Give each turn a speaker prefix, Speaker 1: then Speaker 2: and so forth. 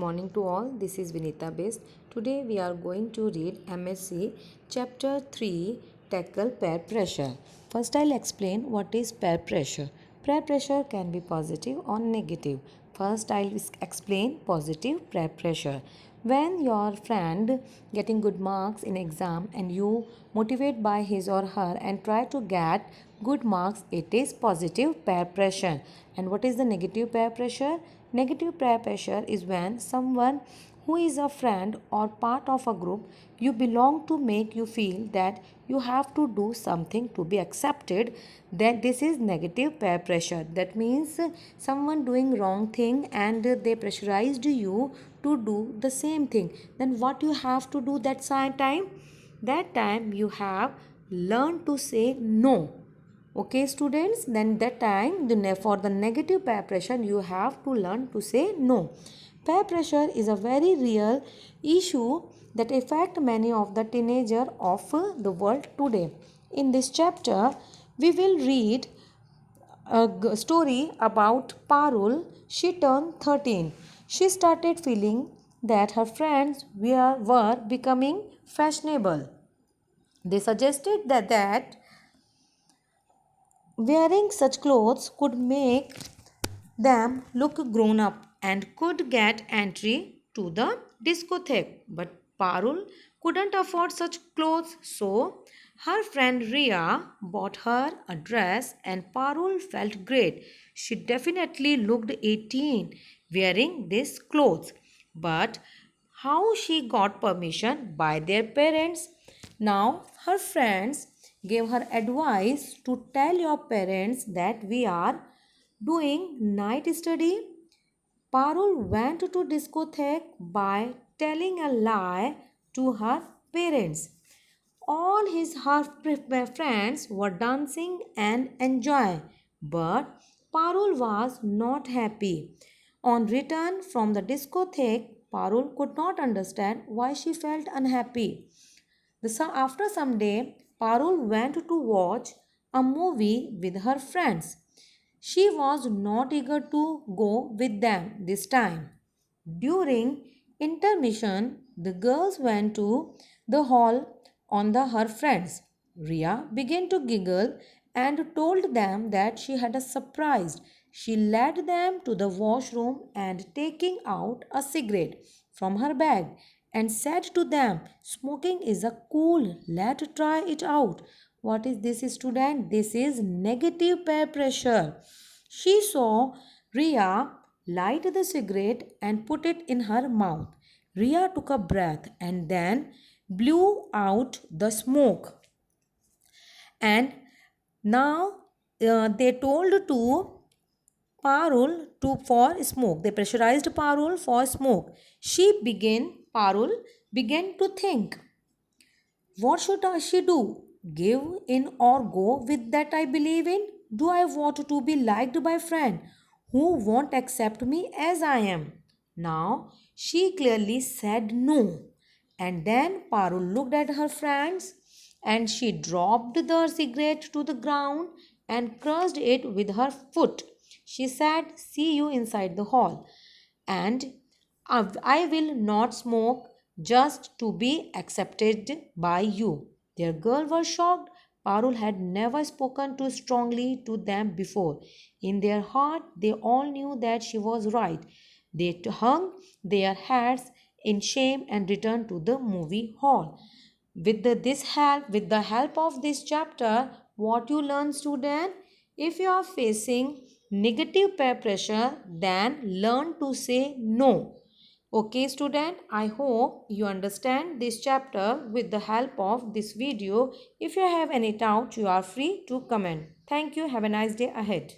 Speaker 1: morning to all. This is Vinita Best. Today we are going to read MSc Chapter 3 Tackle Peer Pressure. First I'll explain what is peer pressure. Peer pressure can be positive or negative. First I'll explain positive peer pressure. When your friend getting good marks in exam and you motivate by his or her and try to get good marks, it is positive peer pressure. And what is the negative peer pressure? Negative peer pressure is when someone who is a friend or part of a group you belong to make you feel that you have to do something to be accepted. Then this is negative peer pressure. That means someone doing wrong thing and they pressurized you to do the same thing. Then what you have to do that same time? That time you have learned to say no. Okay students, then that time for the negative peer pressure you have to learn to say no. Peer pressure is a very real issue that affect many of the teenagers of the world today. In this chapter we will read a story about Parul. She turned 13. She started feeling that her friends were becoming fashionable. They suggested that wearing such clothes could make them look grown up and could get entry to the discotheque. But Parul couldn't afford such clothes, so her friend Ria bought her a dress and Parul felt great. She definitely looked 18 wearing these clothes. But how she got permission by their parents? Now her friends gave her advice to tell your parents that we are doing night study. Parul went to discotheque by telling a lie to her parents. All his friends were dancing and enjoying, but Parul was not happy. On return from the discotheque, Parul could not understand why she felt unhappy. After some day, Parul went to watch a movie with her friends. She was not eager to go with them this time. During intermission, the girls went to the hall on her friends. Ria began to giggle and told them that she had a surprise. She led them to the washroom and taking out a cigarette from her bag and said to them, "Smoking is a cool, let's try it out." What is this, student? This is negative peer pressure. She saw Ria light the cigarette and put it in her mouth. Ria took a breath and then blew out the smoke. And now they told to Parul for smoke. They pressurized Parul for smoke. Parul began to think, what should she do? Give in or go with that I believe in? Do I want to be liked by friend who won't accept me as I am? Now she clearly said no. And then Parul looked at her friends and she dropped the cigarette to the ground and crushed it with her foot. She said, "See you inside the hall. And I will not smoke just to be accepted by you." Their girls were shocked. Parul had never spoken too strongly to them before. In their heart, they all knew that she was right. They hung their heads in shame and returned to the movie hall. With the help of this chapter, what you learn, student? If you are facing negative peer pressure, then learn to say no. Okay student, I hope you understand this chapter with the help of this video. If you have any doubt, you are free to comment. Thank you. Have a nice day ahead.